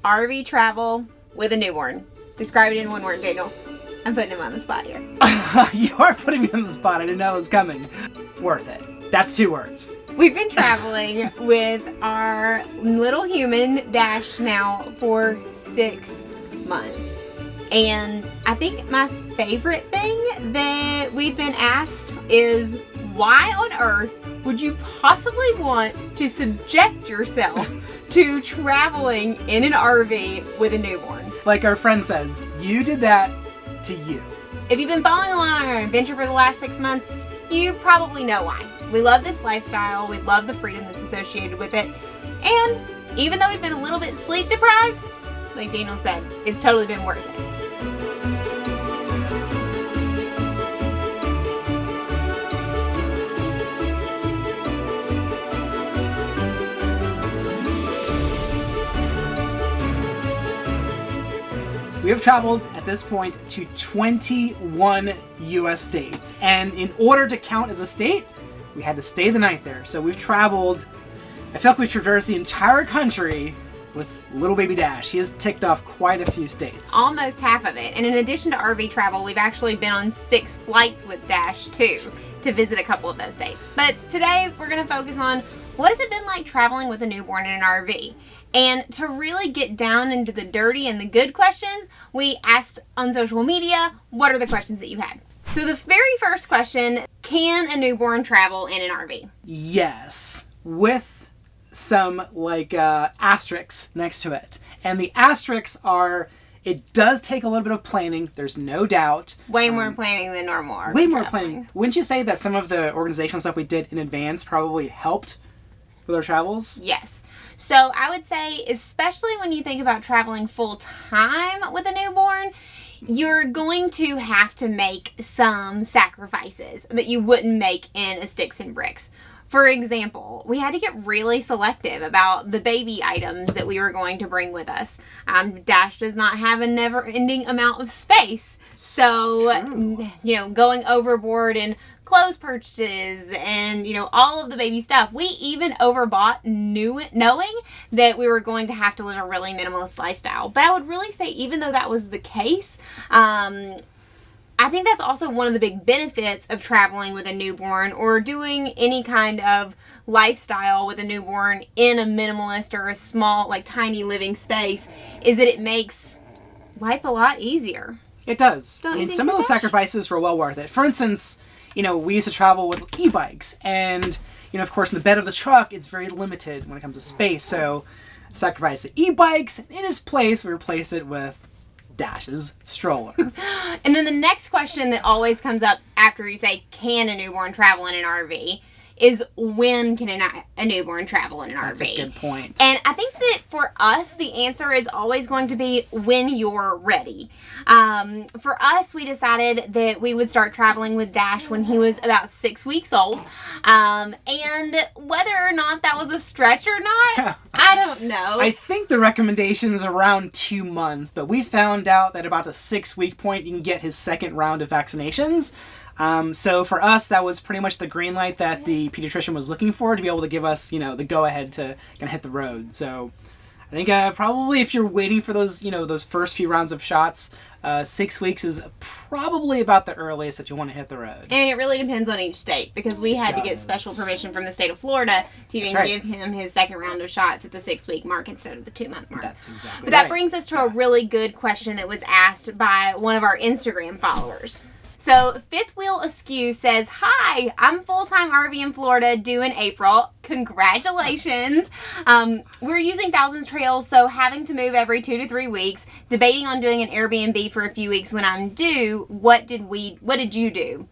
RV travel with a newborn? Describe it in one word, Daniel. I'm putting him on the spot here. You are putting me on the spot. I didn't know it was coming. Worth it. That's 2 words. We've been traveling with our little human Dash now for 6 months. And I think my favorite thing that we've been asked is, why on earth would you possibly want to subject yourself to traveling in an RV with a newborn? Like our friend says, you did that to you. If you've been following along on our adventure for the last 6 months, you probably know why. We love this lifestyle. We love the freedom that's associated with it. And even though we've been a little bit sleep deprived, like Daniel said, it's totally been worth it. We have traveled at this point to 21 U.S. states, and in order to count as a state, we had to stay the night there. So we've traveled, I feel like we've traversed the entire country with little baby Dash. He has ticked off quite a few states. Almost half of it. And in addition to RV travel, we've actually been on 6 flights with Dash too, to visit a couple of those states. But today we're going to focus on what has it been like traveling with a newborn in an RV. And to really get down into the dirty and the good questions, we asked on social media, what are the questions that you had? So the very first question, can a newborn travel in an RV? Yes, with some asterisks next to it. And the asterisks are, it does take a little bit of planning, there's no doubt. Way more planning than normal RV Way more traveling. planning. Wouldn't you say that some of the organizational stuff we did in advance probably helped with our travels? Yes. So I would say, especially when you think about traveling full time with a newborn, you're going to have to make some sacrifices that you wouldn't make in a sticks and bricks. For example, we had to get really selective about the baby items that we were going to bring with us. Dash does not have a never-ending amount of space. So, going overboard in clothes purchases and, all of the baby stuff. We even overbought knowing that we were going to have to live a really minimalist lifestyle. But I would really say, even though that was the case, I think that's also one of the big benefits of traveling with a newborn or doing any kind of lifestyle with a newborn in a minimalist or a small, tiny living space, is that it makes life a lot easier. It does. Don't you think some so, of those Dash? sacrifices were well worth it. For instance, we used to travel with e-bikes, and, of course, in the bed of the truck, it's very limited when it comes to space, so sacrifice the e-bikes, and in its place, we replace it with Dash's stroller. And then the next question that always comes up after you say, can a newborn travel in an RV, is when can a newborn travel in an RV? That's a good point. And I think that for us, the answer is always going to be when you're ready. For us, we decided that we would start traveling with Dash when he was about 6 weeks old. And whether or not that was a stretch or not, I don't know. I think the recommendation is around 2 months, but we found out that about the 6-week point, you can get his second round of vaccinations. So for us, that was pretty much the green light that the pediatrician was looking for to be able to give us, the go-ahead to kind of hit the road. So I think probably if you're waiting for those, those first few rounds of shots, 6 weeks is probably about the earliest that you want to hit the road. And it really depends on each state, because we had to get special permission from the state of Florida to even give him his second round of shots at the 6-week mark instead of the 2-month mark. That's exactly But that brings us to a really good question that was asked by one of our Instagram followers. So, Fifth Wheel Askew says, hi, I'm full-time RV in Florida due in April. Congratulations. We're using Thousands Trails, so having to move every 2 to 3 weeks, debating on doing an Airbnb for a few weeks when I'm due. What did you do?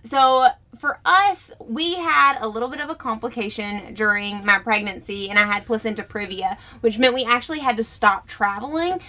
So for us, we had a little bit of a complication during my pregnancy, and I had placenta previa, which meant we actually had to stop traveling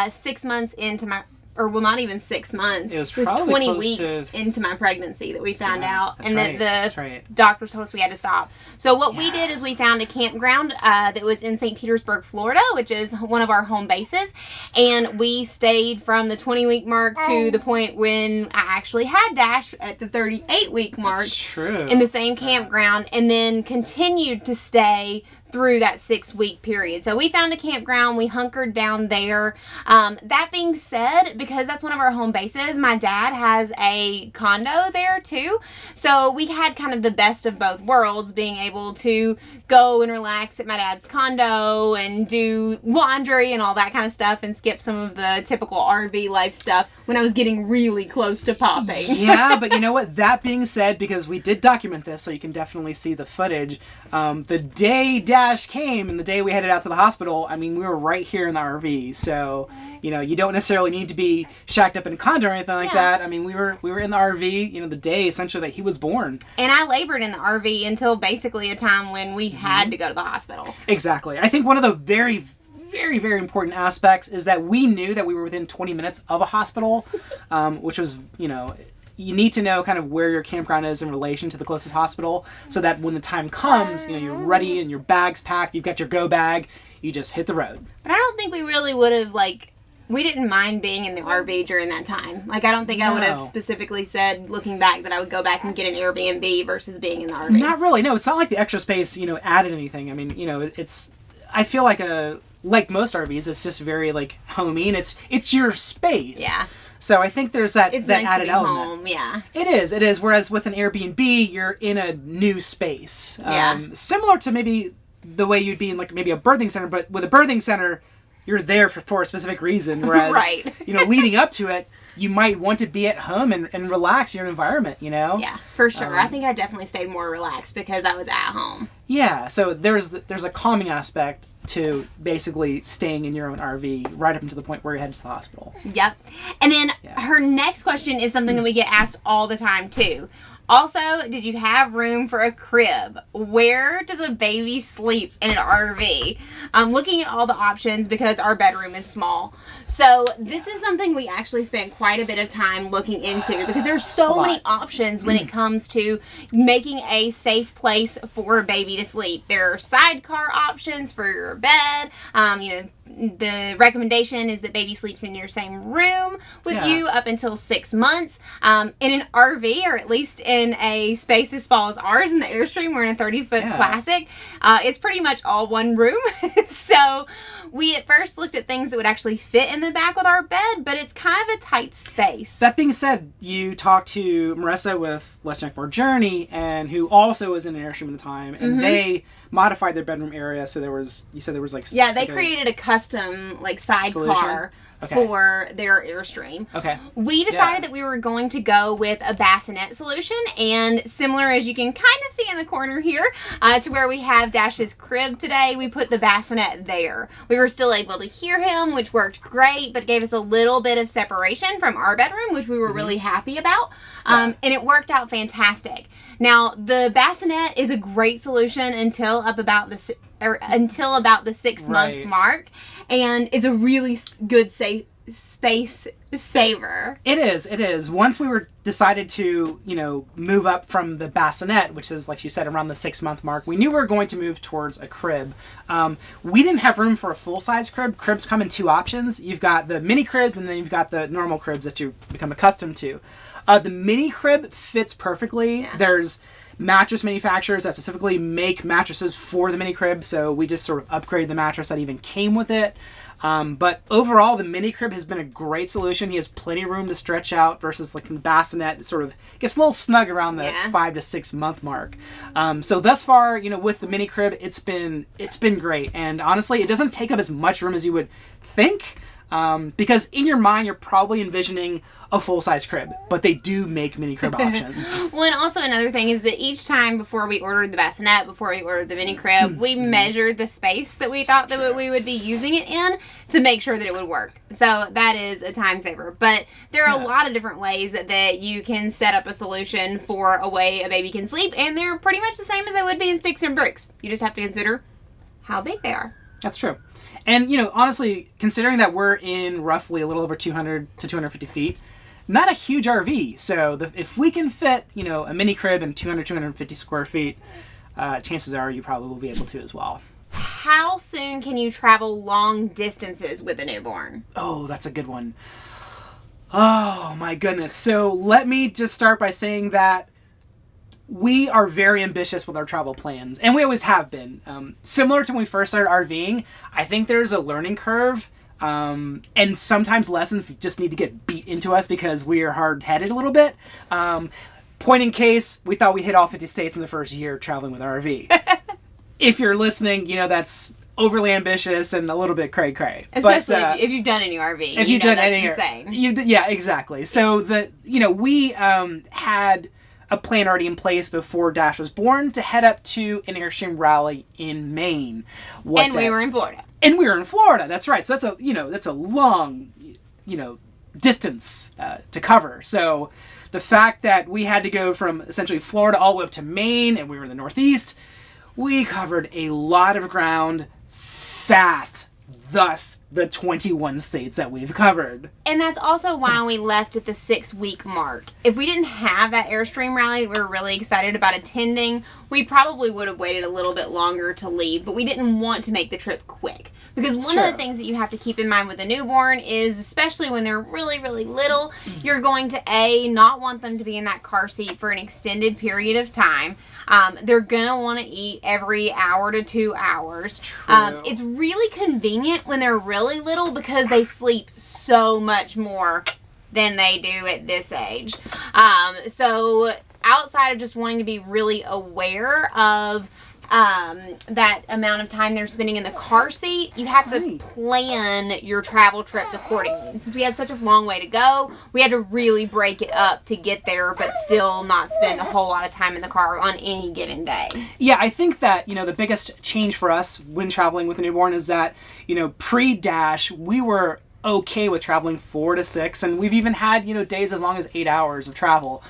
6 months into my, or well, not even 6 months. It was 20 weeks into my pregnancy that we found out, and that the doctors told us we had to stop. So what we did is we found a campground that was in St. Petersburg, Florida, which is one of our home bases, and we stayed from the 20-week mark to the point when I actually had Dash at the 38-week mark. That's true. In the same campground, and then continued to stay through that 6-week period. So we found a campground, we hunkered down there. That being said, because that's one of our home bases, my dad has a condo there too. So we had kind of the best of both worlds, being able to go and relax at my dad's condo and do laundry and all that kind of stuff and skip some of the typical RV life stuff when I was getting really close to popping. Yeah, but you know what? That being said, because we did document this, so you can definitely see the footage, the day Dash came and the day we headed out to the hospital, I mean, we were right here in the RV. So, you know, you don't necessarily need to be shacked up in a condo or anything like that. I mean, we were in the RV, you know, the day essentially that he was born. And I labored in the RV until basically a time when we had to go to the hospital. Exactly. I think one of the very, very important aspects is that we knew that we were within 20 minutes of a hospital, which was, you know, you need to know kind of where your campground is in relation to the closest hospital so that when the time comes, you know, you're ready and your bag's packed, you've got your go bag, you just hit the road. But I don't think we really would have, like, we didn't mind being in the RV during that time. Like, I don't think I would have specifically said, looking back, that I would go back and get an Airbnb versus being in the RV. Not really. No, it's not like the extra space, you know, added anything. I mean, you know, it's, I feel like like most RVs, it's just very, like, homey, and it's your space. Yeah. So I think there's that nice added to be element. Home, yeah. It is. Whereas with an Airbnb, you're in a new space. Similar to maybe the way you'd be in, like, maybe a birthing center, but with a birthing center, you're there for a specific reason. Whereas, you know, leading up to it, you might want to be at home and relax your environment, you know? Yeah, for sure. I think I definitely stayed more relaxed because I was at home. Yeah, so there's a calming aspect to basically staying in your own RV right up until the point where you're headed to the hospital. Yep. And then her next question is something that we get asked all the time too. Also, did you have room for a crib? Where does a baby sleep in an RV? I'm looking at all the options because our bedroom is small. So this is something we actually spent quite a bit of time looking into because there's so many options when it comes to making a safe place for a baby to sleep. There are sidecar options for your bed. You know, the recommendation is that baby sleeps in your same room with you up until 6 months. In an RV, or at least in a space as small as ours in the Airstream, we're in a 30-foot Classic. It's pretty much all one room. So we at first looked at things that would actually fit in the back with our bed, but it's kind of a tight space. That being said, you talked to Marissa with Let's Junk More Journey, and who also was in an Airstream at the time, and they modified their bedroom area, so you said there was like... Yeah, they created a custom, like, sidecar for their Airstream. Okay. We decided that we were going to go with a bassinet solution, and similar as you can kind of see in the corner here, to where we have Dash's crib today, we put the bassinet there. We were still able to hear him, which worked great, but it gave us a little bit of separation from our bedroom, which we were really happy about, and it worked out fantastic. Now, the bassinet is a great solution until about the 6 month mark, and it's a really good space saver. It is. Once we were decided to, you know, move up from the bassinet, which is, like you said, around the 6 month mark, we knew we were going to move towards a crib. We didn't have room for a full size crib. Cribs come in two options. You've got the mini cribs, and then you've got the normal cribs that you've become accustomed to. The mini crib fits perfectly. Yeah. There's mattress manufacturers that specifically make mattresses for the mini crib, so we just sort of upgraded the mattress that even came with it. But overall, the mini crib has been a great solution. He has plenty of room to stretch out versus like the bassinet. It sort of gets a little snug around the 5 to 6 month mark. So thus far, you know, with the mini crib, it's been great. And honestly, it doesn't take up as much room as you would think. Because in your mind, you're probably envisioning a full-size crib, but they do make mini crib options. Well, and also another thing is that each time before we ordered the bassinet, before we ordered the mini crib, we measured the space that we thought that we would be using it in to make sure that it would work. So that is a time saver. But there are a lot of different ways that you can set up a solution for a way a baby can sleep, and they're pretty much the same as they would be in sticks and bricks. You just have to consider how big they are. That's true. And, you know, honestly, considering that we're in roughly a little over 200 to 250 feet, not a huge RV. So if we can fit, you know, a mini crib in 250 square feet, chances are you probably will be able to as well. How soon can you travel long distances with a newborn? Oh, that's a good one. Oh, my goodness. So let me just start by saying that we are very ambitious with our travel plans, and we always have been. Similar to when we first started RVing, I think there's a learning curve, and sometimes lessons just need to get beat into us because we are hard-headed a little bit. Point in case, we thought we hit all 50 states in the first year traveling with our RV. If you're listening, that's overly ambitious and a little bit cray-cray. Especially if you've done any RV. If you've done any insane. Yeah, exactly. So we had a plan already in place before Dash was born to head up to an Airstream rally in Maine. We were in Florida. And we were in Florida. That's right. So that's a long, distance to cover. So the fact that we had to go from essentially Florida all the way up to Maine, and we were in the Northeast, we covered a lot of ground fast. Thus, the 21 states that we've covered. And that's also why we left at the 6-week mark. If we didn't have that Airstream rally we were really excited about attending, we probably would have waited a little bit longer to leave, but we didn't want to make the trip quick. Because one of the things that you have to keep in mind with a newborn is, especially when they're really, really little, you're going to, not want them to be in that car seat for an extended period of time. They're going to want to eat every hour to 2 hours. True. It's really convenient when they're really little because they sleep so much more than they do at this age. So outside of just wanting to be really aware of that amount of time they're spending in the car seat, you have to plan your travel trips accordingly. Since we had such a long way to go, we had to really break it up to get there, but still not spend a whole lot of time in the car on any given day. Yeah, I think that, the biggest change for us when traveling with a newborn is that, pre-Dash, we were okay with traveling 4 to 6, and we've even had, days as long as 8 hours of travel.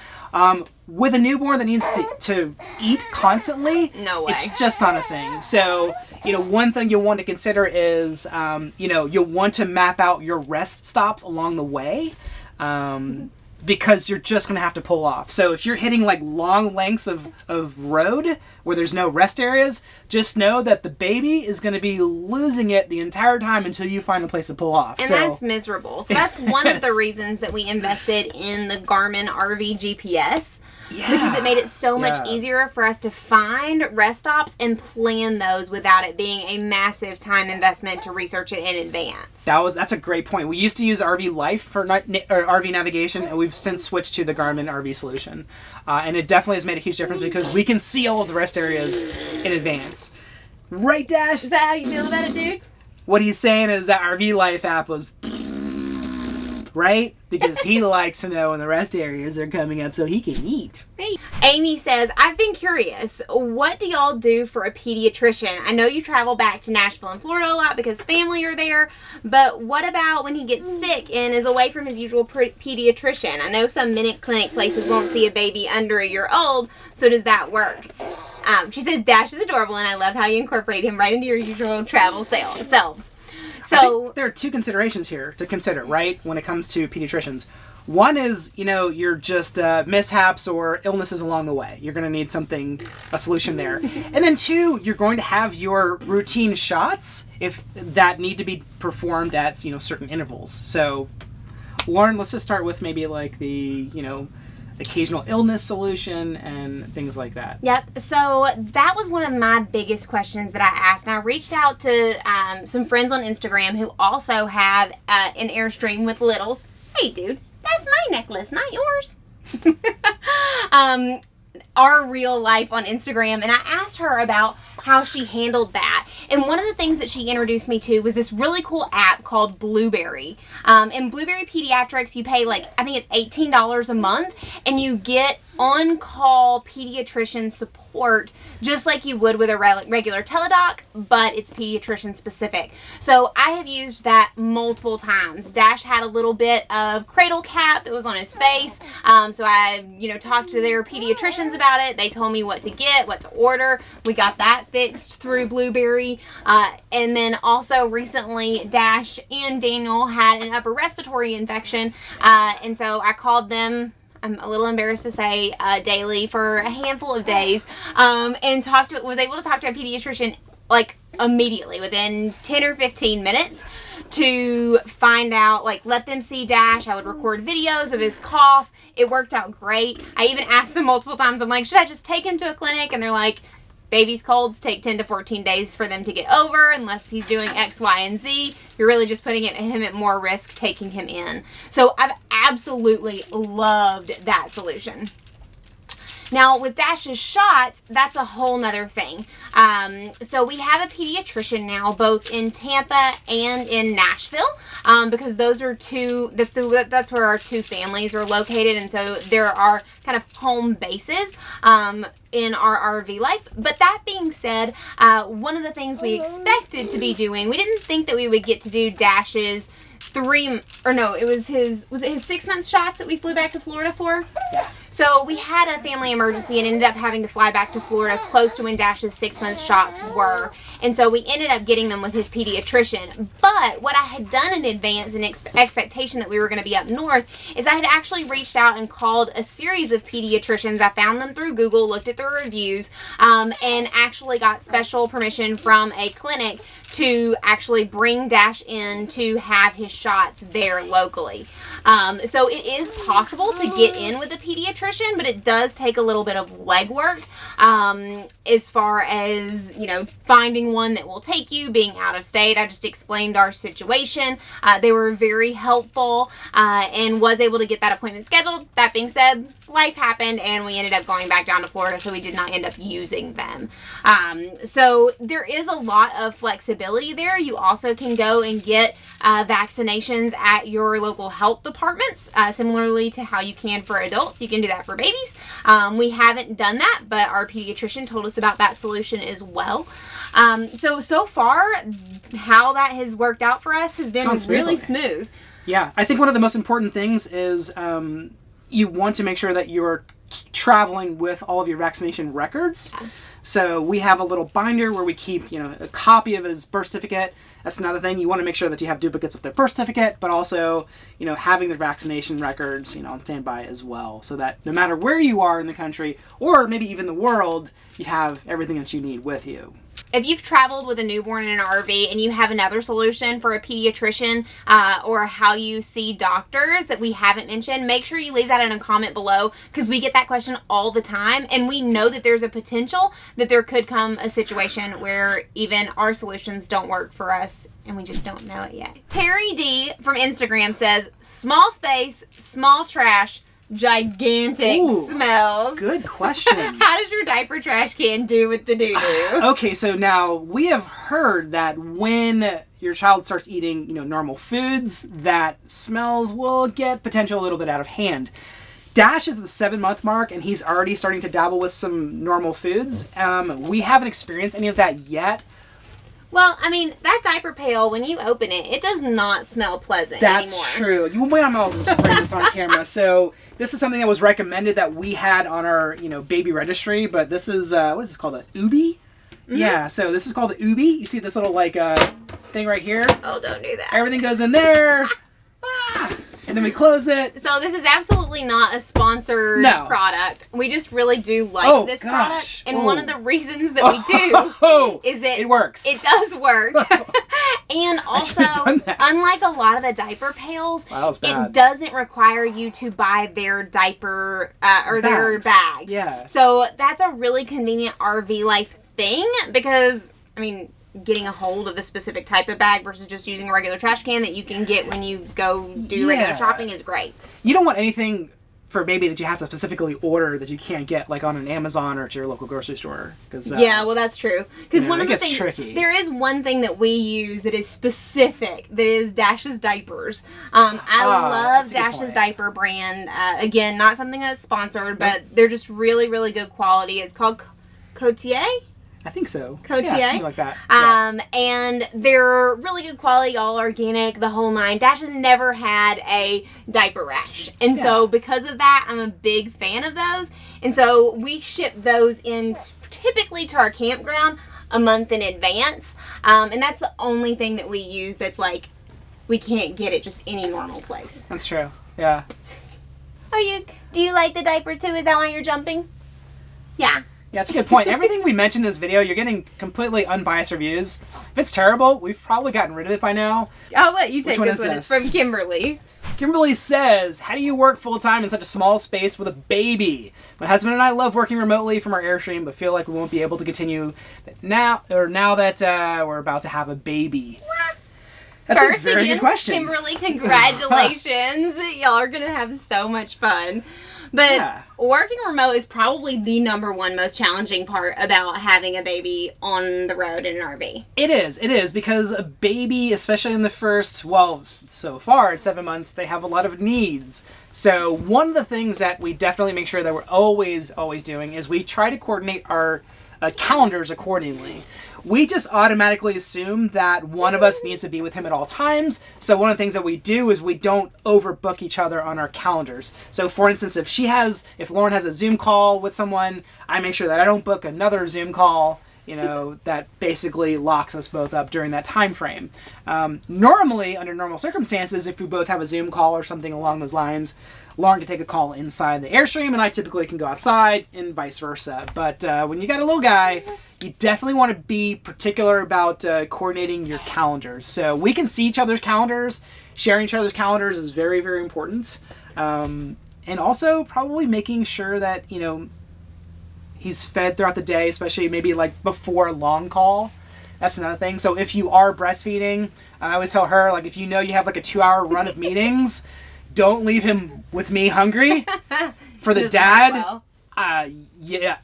With a newborn that needs to eat constantly, no way. It's just not a thing. So, one thing you'll want to consider is, you'll want to map out your rest stops along the way, because you're just going to have to pull off. So if you're hitting like long lengths of road where there's no rest areas, just know that the baby is going to be losing it the entire time until you find a place to pull off. And that's miserable. So that's one of the reasons that we invested in the Garmin RV GPS. Yeah. Because it made it so much easier for us to find rest stops and plan those without it being a massive time investment to research it in advance. That's a great point. We used to use RV Life for RV navigation, and we've since switched to the Garmin RV solution. And it definitely has made a huge difference because we can see all of the rest areas in advance. Right, Dash? Is that how you feel about it, dude? What he's saying is that RV Life app was... right? Because he likes to know when the rest areas are coming up so he can eat. Right. Amy says, I've been curious, what do y'all do for a pediatrician? I know you travel back to Nashville and Florida a lot because family are there, but what about when he gets sick and is away from his usual pediatrician? I know some minute clinic places won't see a baby under a year old, so does that work? She says, Dash is adorable and I love how you incorporate him right into your usual travel selves. So I think there are two considerations here to consider, right, when it comes to pediatricians. One is, you're just mishaps or illnesses along the way. You're going to need a solution there. And then two, you're going to have your routine shots if that need to be performed at, certain intervals. So, Lauren, let's just start with maybe like the, occasional illness solution and things like that. Yep. So that was one of my biggest questions that I asked. And I reached out to some friends on Instagram who also have an Airstream with littles. Hey, dude, that's my necklace, not yours. Our real life on Instagram. And I asked her about how she handled that. And one of the things that she introduced me to was this really cool app called Blueberry. In Blueberry Pediatrics, you pay I think it's $18 a month, and you get on-call pediatrician support just like you would with a regular teledoc, but it's pediatrician specific. So I have used that multiple times. Dash had a little bit of cradle cap that was on his face, so I talked to their pediatricians about it. They told me what to get, what to order. We got that fixed through Blueberry, and then also recently Dash and Daniel had an upper respiratory infection, and so I called them, I'm a little embarrassed to say, daily for a handful of days, and was able to talk to a pediatrician immediately within 10 or 15 minutes to find out, like, let them see Dash. I would record videos of his cough. It worked out great. I even asked them multiple times, I'm like, should I just take him to a clinic? And they're like, baby's colds take 10 to 14 days for them to get over unless he's doing X, Y, and Z. You're really just putting him at more risk taking him in. So I've absolutely loved that solution. Now, with Dash's shots, that's a whole nother thing. So we have a pediatrician now, both in Tampa and in Nashville, because those are that's where our two families are located, and so there are kind of home bases in our RV life. But that being said, one of the things we expected to be doing, we didn't think that we would get to do Dash's was it his 6-month shots that we flew back to Florida for? Yeah. So we had a family emergency and ended up having to fly back to Florida close to when Dash's 6-month shots were. And so we ended up getting them with his pediatrician. But what I had done in advance in expectation that we were going to be up north is I had actually reached out and called a series of pediatricians. I found them through Google, looked at their reviews, and actually got special permission from a clinic to actually bring Dash in to have his shots there locally. So it is possible to get in with a pediatrician, but it does take a little bit of legwork as far as, finding one that will take you, being out of state. I just explained our situation. They were very helpful and was able to get that appointment scheduled. That being said, life happened and we ended up going back down to Florida, so we did not end up using them. So there is a lot of flexibility there. You also can go and get vaccinations at your local health departments, similarly to how you can for adults. You can do that for babies. We haven't done that, but our pediatrician told us about that solution as well. So far, how that has worked out for us has been really smooth. Yeah, I think one of the most important things is you want to make sure that you're traveling with all of your vaccination records. Yeah. So we have a little binder where we keep, a copy of his birth certificate. That's another thing. You want to make sure that you have duplicates of their birth certificate, but also, having their vaccination records, on standby as well, so that no matter where you are in the country or maybe even the world, you have everything that you need with you. If you've traveled with a newborn in an RV and you have another solution for a pediatrician or how you see doctors that we haven't mentioned, make sure you leave that in a comment below, because we get that question all the time, and we know that there's a potential that there could come a situation where even our solutions don't work for us and we just don't know it yet. Terry D from Instagram says, small space, small trash, gigantic smells. Good question. How does your diaper trash can do with the doo-doo? Okay, so now we have heard that when your child starts eating, normal foods, that smells will get potentially a little bit out of hand. Dash is the 7-month mark, and he's already starting to dabble with some normal foods. We haven't experienced any of that yet. Well, that diaper pail, when you open it, it does not smell pleasant anymore. That's true. You wait on Miles and just bring this on camera. So this is something that was recommended that we had on our, baby registry, but this is, what is this called, a Ubi? Mm-hmm. Yeah, so this is called the Ubi. You see this little, thing right here? Oh, don't do that. Everything goes in there. And then we close it. So this is absolutely not a sponsored product. We just really do like this product. And one of the reasons that we do is that it works. It does work. And also, unlike a lot of the diaper pails, it doesn't require you to buy their diaper or their bags. Yeah. So that's a really convenient RV life thing, because, getting a hold of a specific type of bag versus just using a regular trash can that you can get when you go do regular shopping is great. You don't want anything for a baby that you have to specifically order that you can't get on an Amazon or to your local grocery store. Well, that's true. Because one of the things, tricky. There is one thing that we use that is specific, that is Dash's diapers. I love Dash's diaper brand. Again, not something that's sponsored, but they're just really, really good quality. It's called Cotier. I think so. Cotier. Yeah, something like that. And they're really good quality, all organic, the whole nine. Dash has never had a diaper rash. And so because of that, I'm a big fan of those. And so we ship those in typically to our campground a month in advance. And that's the only thing that we use that's we can't get at just any normal place. That's true. Yeah. Do you like the diaper too? Is that why you're jumping? Yeah. Yeah, that's a good point. Everything we mentioned in this video, you're getting completely unbiased reviews. If it's terrible, we've probably gotten rid of it by now. I'll let you take Which one this is one. this? It's from Kimberly. Kimberly says, how do you work full-time in such a small space with a baby? My husband and I love working remotely from our Airstream, but feel like we won't be able to continue now that we're about to have a baby. That's First, a very again, good question. Kimberly, congratulations. Y'all are going to have so much fun. But working remote is probably the number one most challenging part about having a baby on the road in an RV. It is, because a baby, especially in the first, well, so far at 7 months, they have a lot of needs. So one of the things that we definitely make sure that we're always doing is we try to coordinate our calendars accordingly. We just automatically assume that one of us needs to be with him at all times. So one of the things that we do is we don't overbook each other on our calendars. So for instance, if Lauren has a Zoom call with someone, I make sure that I don't book another Zoom call, that basically locks us both up during that time frame. Normally, under normal circumstances, if we both have a Zoom call or something along those lines, Lauren can take a call inside the Airstream and I typically can go outside and vice versa. But when you got a little guy, you definitely want to be particular about coordinating your calendars. So we can see each other's calendars. Sharing each other's calendars is very, very important. And also probably making sure that, he's fed throughout the day, especially maybe like before a long call. That's another thing. So if you are breastfeeding, I always tell her, like, if you know you have like a 2-hour run of meetings, don't leave him with me hungry. For the dad,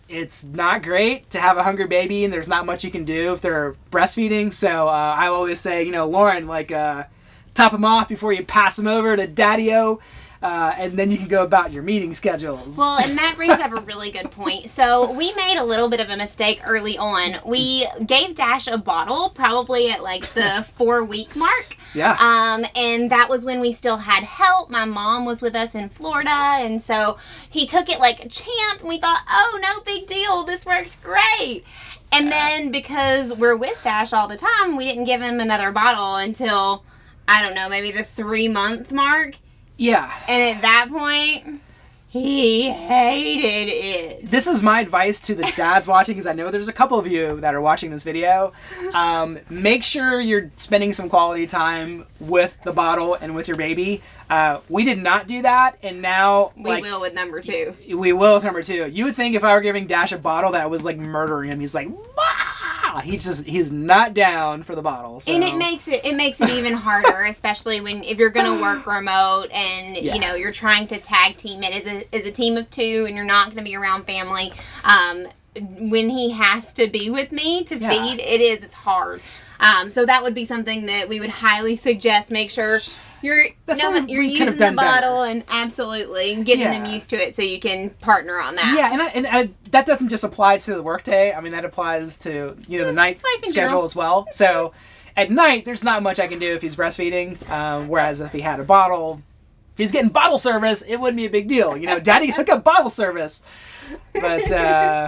it's not great to have a hungry baby and there's not much you can do if they're breastfeeding. So I always say, Lauren, top him off before you pass him over to Daddy-O. And then you can go about your meeting schedules. Well, and that brings up a really good point. So we made a little bit of a mistake early on. We gave Dash a bottle probably at like the 4-week mark. Yeah. And that was when we still had help. My mom was with us in Florida. And so he took it like a champ. And we thought, oh, no big deal. This works great. And then because we're with Dash all the time, we didn't give him another bottle until, I don't know, maybe the 3-month mark. Yeah. And at that point, he hated it. This is my advice to the dads watching, because I know there's a couple of you that are watching this video. Make sure you're spending some quality time with the bottle and with your baby. We did not do that, and now we will with number 2. We will with number 2. You would think if I were giving Dash a bottle that I was like murdering him. He's like, "Wah!" He's not down for the bottle. So. And it makes it even harder, especially if you're gonna work remote and you're trying to tag team it as a team of 2 and you're not gonna be around family. When he has to be with me to feed, it's hard. So that would be something that we would highly suggest. Make sure you're using the bottle and absolutely getting them used to it so you can partner on that. Yeah, and that doesn't just apply to the workday. I mean, that applies to the night schedule as well. So at night, there's not much I can do if he's breastfeeding. Whereas if he had a bottle, if he's getting bottle service, it wouldn't be a big deal. Daddy hook up bottle service. But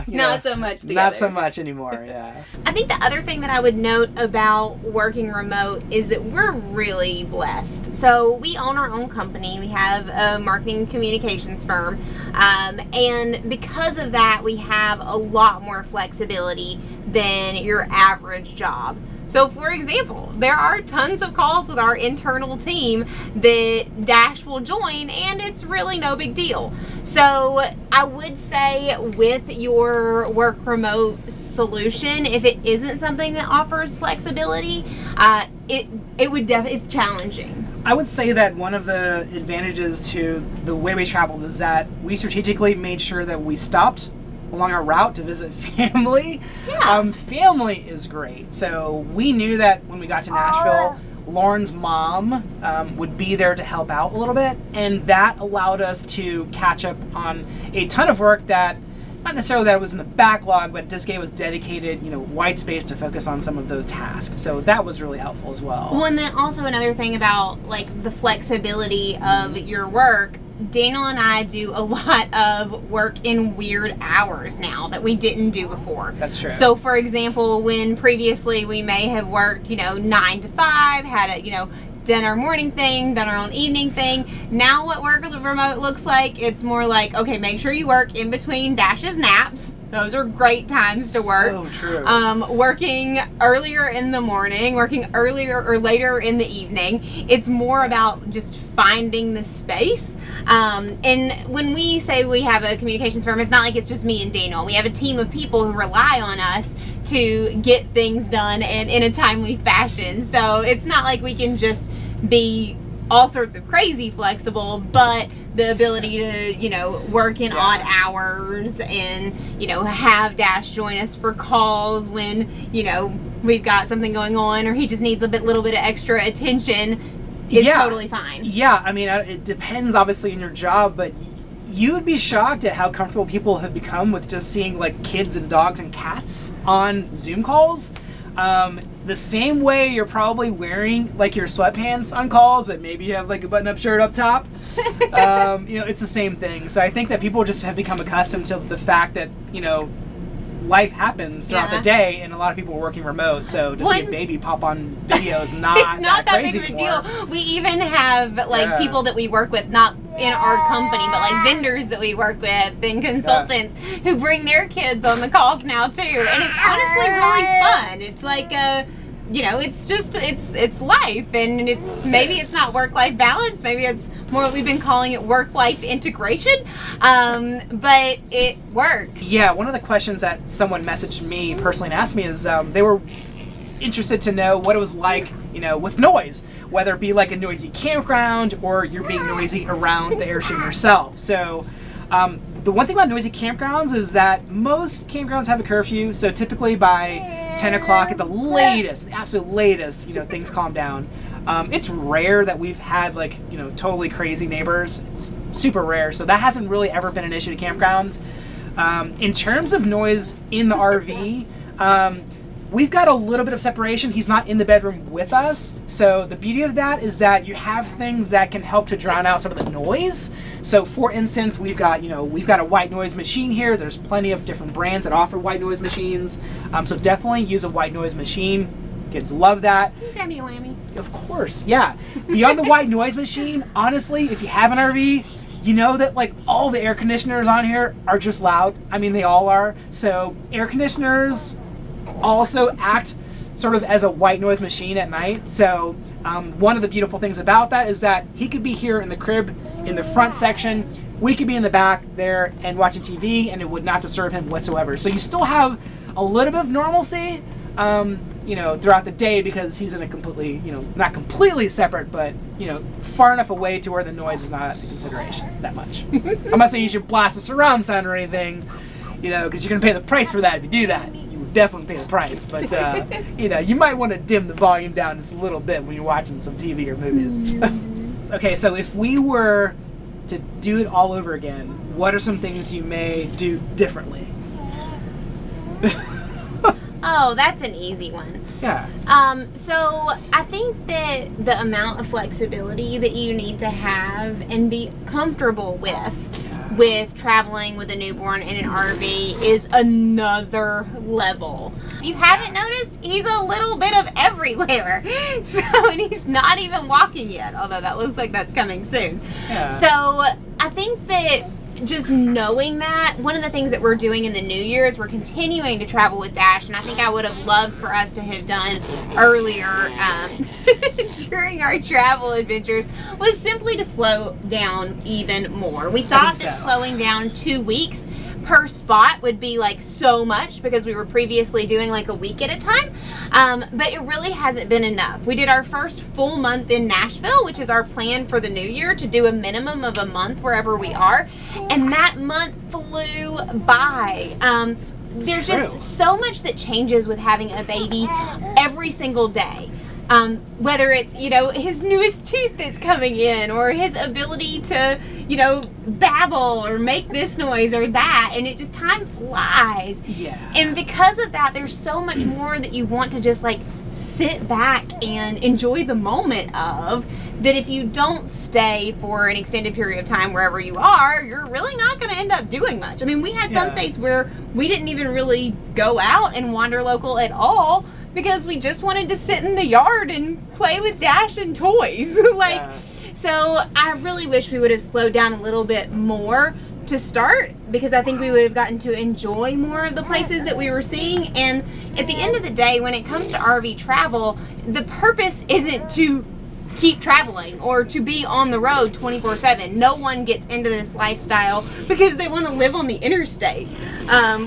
not so much together. Not so much anymore. Yeah. I think the other thing that I would note about working remote is that we're really blessed. So we own our own company. We have a marketing communications firm, and because of that, we have a lot more flexibility than your average job. So, for example, there are tons of calls with our internal team that Dash will join, and it's really no big deal. So, I would say with your work remote solution, if it isn't something that offers flexibility, it's challenging. I would say that one of the advantages to the way we traveled is that we strategically made sure that we stopped along our route to visit family. Yeah. Family is great. So we knew that when we got to Nashville, Lauren's mom would be there to help out a little bit, and that allowed us to catch up on a ton of work that, not necessarily that it was in the backlog, but just gave us dedicated, white space to focus on some of those tasks. So that was really helpful as well. Well, and then also another thing about the flexibility of your work, Daniel and I do a lot of work in weird hours now that we didn't do before. That's true. So, for example, when previously we may have worked, 9 to 5, had a, done our morning thing, done our own evening thing. Now what work remote looks like, it's more like, okay, make sure you work in between Dash's naps. Those are great times to work. So true. Working earlier in the morning, working earlier or later in the evening. It's more about just finding the space. And when we say we have a communications firm, it's not like it's just me and Daniel. We have a team of people who rely on us to get things done and in a timely fashion. So it's not like we can just be all sorts of crazy flexible, but the ability to, work in odd hours and, have Dash join us for calls when, we've got something going on or he just needs a little bit of extra attention is totally fine. Yeah, I mean, it depends obviously on your job, but you'd be shocked at how comfortable people have become with just seeing like kids and dogs and cats on Zoom calls. The same way you're probably wearing like your sweatpants on calls, but maybe you have like a button-up shirt up top. It's the same thing. So I think that people just have become accustomed to the fact that, life happens throughout the day, and a lot of people are working remote, so to see a baby pop on video is not, it's not that crazy big of a anymore. deal. We even have people that we work with, not in our company, but like vendors that we work with and consultants who bring their kids on the calls now too, and it's honestly really fun. It's like it's just it's life, and it's not work-life balance, maybe it's more what we've been calling it work-life integration, but it works. Yeah, one of the questions that someone messaged me personally and asked me is they were interested to know what it was like, with noise, whether it be like a noisy campground or you're being noisy around the airstream yourself. So the one thing about noisy campgrounds is that most campgrounds have a curfew, so typically by 10 o'clock at the latest, the absolute latest, things calm down. It's rare that we've had totally crazy neighbors. It's super rare, so that hasn't really ever been an issue to campground. In terms of noise in the RV, we've got a little bit of separation. He's not in the bedroom with us. So the beauty of that is that you have things that can help to drown out some of the noise. So for instance, we've got a white noise machine here. There's plenty of different brands that offer white noise machines. So definitely use a white noise machine. Kids love that. Can you grab me a whammy? Of course, yeah. Beyond the white noise machine, honestly, if you have an RV, you know that all the air conditioners on here are just loud. I mean, they all are. So air conditioners also act sort of as a white noise machine at night. So one of the beautiful things about that is that he could be here in the crib in the front section, we could be in the back there and watching TV, and it would not disturb him whatsoever. So you still have a little bit of normalcy throughout the day, because he's in a completely, not completely separate, but far enough away to where the noise is not a consideration that much. I'm not saying you should blast a surround sound or anything, because you're gonna pay the price for that if you do that. Definitely pay the price, but you might want to dim the volume down just a little bit when you're watching some TV or movies. Okay, so if we were to do it all over again, what are some things you may do differently? Oh, that's an easy one. Yeah. So I think that the amount of flexibility that you need to have and be comfortable with traveling with a newborn in an RV is another level. If you haven't noticed, he's a little bit of everywhere. So, and he's not even walking yet, although that looks like that's coming soon. Yeah. So I think that just knowing that, one of the things that we're doing in the new year is we're continuing to travel with Dash, and I think I would have loved for us to have done earlier during our travel adventures, was simply to slow down even more. We thought that slowing down 2 weeks per spot would be so much, because we were previously doing a week at a time, but it really hasn't been enough. We did our first full month in Nashville, which is our plan for the new year, to do a minimum of a month wherever we are, and that month flew by. There's just so much that changes with having a baby every single day. Whether it's, his newest tooth that's coming in, or his ability to, babble or make this noise or that, and it just, time flies. Yeah. And because of that, there's so much more that you want to just sit back and enjoy the moment of, that if you don't stay for an extended period of time wherever you are, you're really not going to end up doing much. I mean, we had some states where we didn't even really go out and Wanderlocal at all, because we just wanted to sit in the yard and play with Dash and toys. So I really wish we would have slowed down a little bit more to start, because I think we would have gotten to enjoy more of the places that we were seeing. And at the end of the day, when it comes to RV travel, the purpose isn't to keep traveling or to be on the road 24/7. No one gets into this lifestyle because they want to live on the interstate.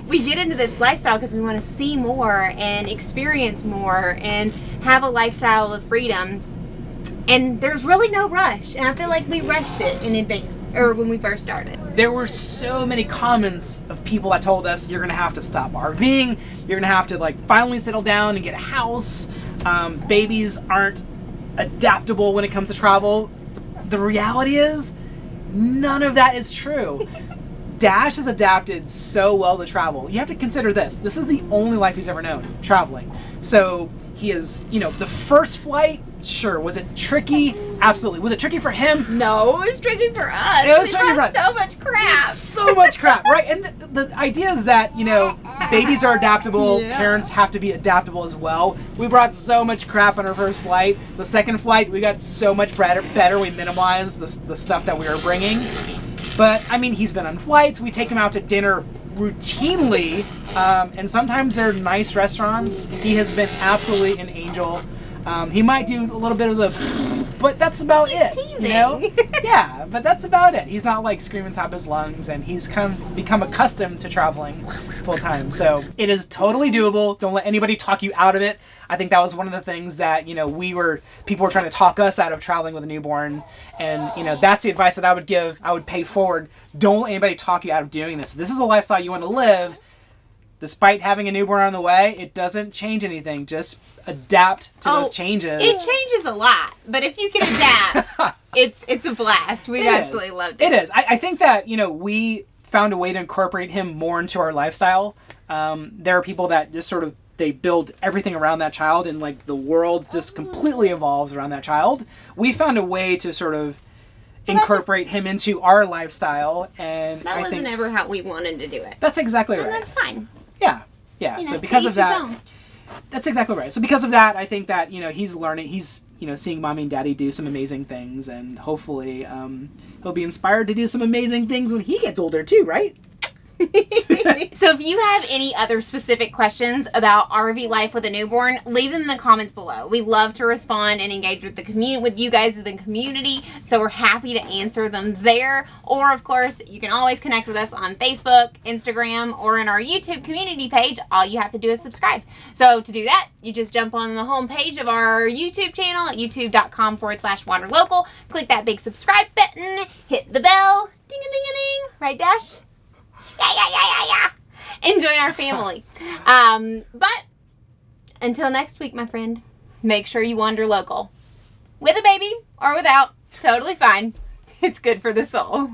We get into this lifestyle because we want to see more and experience more and have a lifestyle of freedom. And there's really no rush. And I feel like we rushed it in advance, or when we first started. There were so many comments of people that told us, you're going to have to stop RVing. You're going to have to finally settle down and get a house. Babies aren't adaptable when it comes to travel. The reality is, none of that is true. Dash has adapted so well to travel. You have to consider this. This is the only life he's ever known, traveling. So he is, the first flight, sure. Was it tricky? Absolutely. Was it tricky for him? No, it was tricky for us. It was tricky for us. So much crap. So much crap, right? And the idea is that, babies are adaptable. Yeah. Parents have to be adaptable as well. We brought so much crap on our first flight. The second flight, we got so much better. We minimized the stuff that we were bringing. But, he's been on flights. We take him out to dinner routinely. And sometimes they're nice restaurants. He has been absolutely an angel. He might do a little bit of but that's about it. Teething. Yeah, but that's about it. He's not screaming top his lungs, and he's become accustomed to traveling full time. So it is totally doable. Don't let anybody talk you out of it. I think that was one of the things that, people were trying to talk us out of traveling with a newborn. And, that's the advice that I would give. I would pay forward. Don't let anybody talk you out of doing this. This is a lifestyle you want to live. Despite having a newborn on the way, it doesn't change anything. Just adapt to those changes. It changes a lot, but if you can adapt, it's a blast. We absolutely loved it. It is. I think that, we found a way to incorporate him more into our lifestyle. There are people that just sort of, they build everything around that child, and the world just completely evolves around that child. We found a way to sort of incorporate him into our lifestyle, and that wasn't ever how we wanted to do it. That's exactly right. And that's fine. Yeah. So because of that, that's exactly right. So because of that, I think that he's learning. He's seeing mommy and daddy do some amazing things, and hopefully he'll be inspired to do some amazing things when he gets older too, right? So if you have any other specific questions about RV life with a newborn, leave them in the comments below. We love to respond and engage with with you guys in the community, so we're happy to answer them there. Or of course, you can always connect with us on Facebook, Instagram, or in our YouTube community page. All you have to do is subscribe. So to do that, you just jump on the home page of our YouTube channel at youtube.com/Wanderlocal. Click that big subscribe button, hit the bell, ding-a-ding-a-ding, right, Dash? Yeah. And join our family. But until next week, my friend, make sure you wander local. With a baby or without, totally fine. It's good for the soul.